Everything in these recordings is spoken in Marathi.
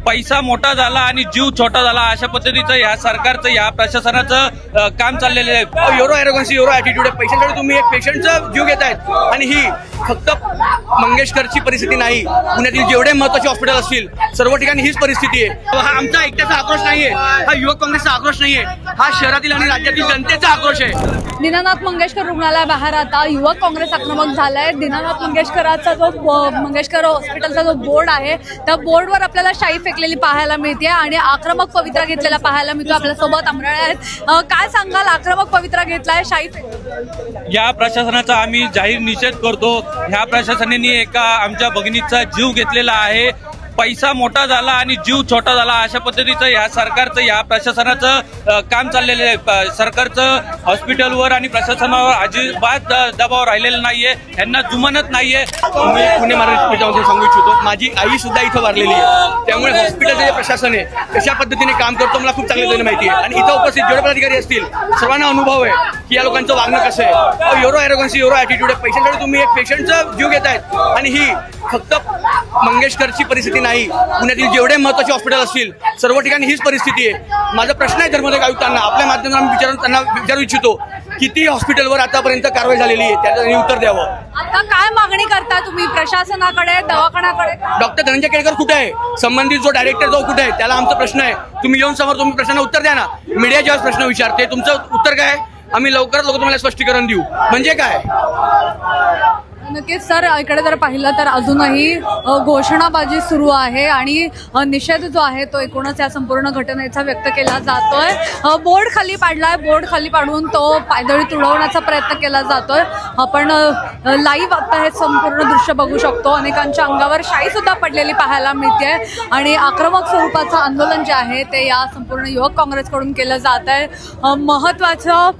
पैसा मोठा झाला आणि जीव छोटा झाला अशा पद्धतीचं या सरकारचं या प्रशासनाचं काम चाललेलं आहे। एवढं एरोगन्सी एवढं ॲटिट्यूड आहे। पैशांसाठी तुम्ही एक पेशंटचा जीव घेतायत आणि ही फक्त मंगेशकरची परिस्थिती नाही, पुण्यातील जेवढे महत्त्वाचे हॉस्पिटल असतील सर्व ठिकाणी हीच परिस्थिती आहे। हा आमचा एकट्याचा आक्रोश नाहीये, हा युवक काँग्रेसचा आक्रोश नाहीये, हा शहरातील आणि राज्यातील जनतेचा आक्रोश आहे। दीनानाथ मंगेशकर रुग्णालयाबाहेर आता युवक काँग्रेस आक्रमक झालाय। दीनानाथ मंगेशकरांचा जो मंगेशकर हॉस्पिटलचा जो बोर्ड आहे त्या बोर्डवर आपल्याला शाई फेकलेली पाहायला मिळते आणि आक्रमक पवित्रा घेतलेला पाहायला मिळतो। आपल्यासोबत अमराळे आहेत, काय सांगाल? आक्रमक पवित्रा घेतलाय, शाई या प्रशासनाचा आम्ही जाहीर निषेध करतो। ह्या प्रशासनाने एका आमच्या भगिनीचा जीव घेतलेला आहे। पैसा मोठा झाला आणि जीव छोटा झाला अशा पद्धतीचं या सरकारचं या प्रशासनाचं काम चाललेलं आहे। सरकारचं हॉस्पिटलवर आणि प्रशासनावर अजिबात दबाव राहिलेला नाहीये, यांना जुमानत नाहीये। मी पुणे महाराष्ट्रामध्ये सांगू इच्छितो, माझी आई सुद्धा इथं वारलेली आहे, त्यामुळे हॉस्पिटलचं जे प्रशासन आहे कशा पद्धतीने काम करतो मला खूप चांगल्या माहिती आहे। आणि इथं उपस्थित जेवढे पदाधिकारी असतील सर्वांना अनुभव आहे की या लोकांचं वागणं कसं आहे। एवढं एरोगन्सी एवढं ॲटिट्यूड आहे। पैशांसाठी तुम्ही एक पेशंटचा जीव घेतायत आणि ही फक्त मंगेशकरची परिस्थिती नाही, पुण्यातील जेवढे महत्त्वाचे हॉस्पिटल असतील सर्व ठिकाणी हीच परिस्थिती आहे। माझा प्रश्न आहे धर्मदाय आयुक्तांना, आपल्या माध्यमातून त्यांना विचारू इच्छितो, किती हॉस्पिटलवर आतापर्यंत कारवाई झालेली आहे त्याचं त्यांनी उत्तर द्यावं। आता काय मागणी करता तुम्ही प्रशासनाकडे, दवाखान्याकडे? डॉक्टर धनंजय केळकर कुठे आहे? संबंधित जो डायरेक्टर जो कुठे आहे त्याला आमचा प्रश्न आहे। तुम्ही येऊन समोर तुम्ही प्रश्नांना उत्तर द्या ना। मीडिया जेव्हा प्रश्न विचारते तुमचं उत्तर काय? आम्ही लवकरात लवकर तुम्हाला स्पष्टीकरण देऊ म्हणजे काय? नक्कीच सर, इकडे जर पाहिलं तर अजूनही घोषणाबाजी सुरू आहे आणि निषेध जो आहे तो एकूणच या संपूर्ण घटनेचा व्यक्त केला जातोय। बोर्ड खाली पाडलाय, बोर्ड खाली पाडून तो पायदळी तुडवण्याचा प्रयत्न केला जातोय। आपण लाईव्ह आता हे संपूर्ण दृश्य बघू शकतो। अनेकांच्या अंगावर शाई सुद्धा पडलेली पाहायला मिळते आणि आक्रमक स्वरूपाचं आंदोलन जे आहे ते या संपूर्ण युवक काँग्रेसकडून केलं जात आहे। महत्त्वाचं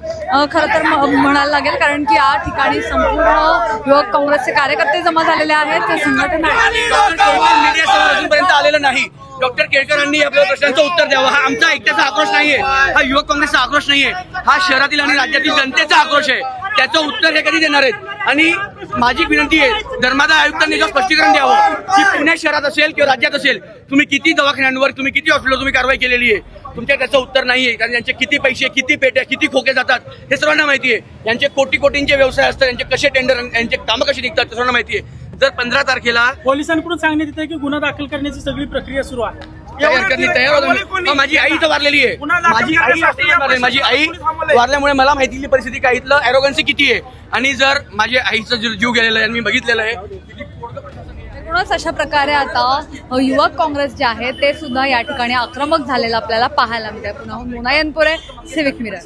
खरं तर म्हणायला लागेल, कारण की या ठिकाणी संपूर्ण युवक काँग्रेसचे कार्यकर्ते जमा झालेले आहेत। ते संघटन मीडियासमोर अजूनपर्यंत आलेलं नाही। डॉक्टर केळकरांनी आपल्या प्रश्नांचं उत्तर द्यावं। हा आमचा एकट्याचा आक्रोश नाहीये, हा युवक काँग्रेसचा आक्रोश नाहीये, हा शहरातील आणि राज्यातील जनतेचा आक्रोश आहे। त्याचं उत्तर हे कधी देणार आहेत? आणि माझी विनंती आहे धर्मादाय आयुक्तांनी जेव्हा स्पष्टीकरण द्यावं की पुणे शहरात असेल किंवा राज्यात असेल तुम्ही किती दवाखान्यांवर, तुम्ही किती हॉस्पिटल तुम्ही कारवाई केलेली आहे, तुमच्या त्याचं उत्तर नाहीये। कारण यांचे किती पैसे, किती पेट्या, किती खोके जातात हे सर्वांना माहिती आहे। यांचे कोटी कोटींचे व्यवसाय असतात, यांचे कसे टेंडर, यांचे कामं कशी निघतात ते सर्वांना माहिती आहे। जर 15 तारखेला पोलिसांकडून सांगण्यात येते की गुन्हा दाखल करण्याची सगळी प्रक्रिया सुरू आहे, तयार होतो। माझी आई इथं वारलेली आहे, माझी आई वारल्यामुळे मला माहिती परिस्थिती काय, इथलं एरोगन्सी किती आहे। आणि जर माझ्या आईचा जीव गेलेला आहे मी बघितलेलं आहे। एकूणच अशा प्रकारे आता युवक काँग्रेस जे आहे ते सुद्धा या ठिकाणी आक्रमक झालेलं आपल्याला पाहायला मिळते। पुन्हा मोना यनपुरे, सिविक मिरर।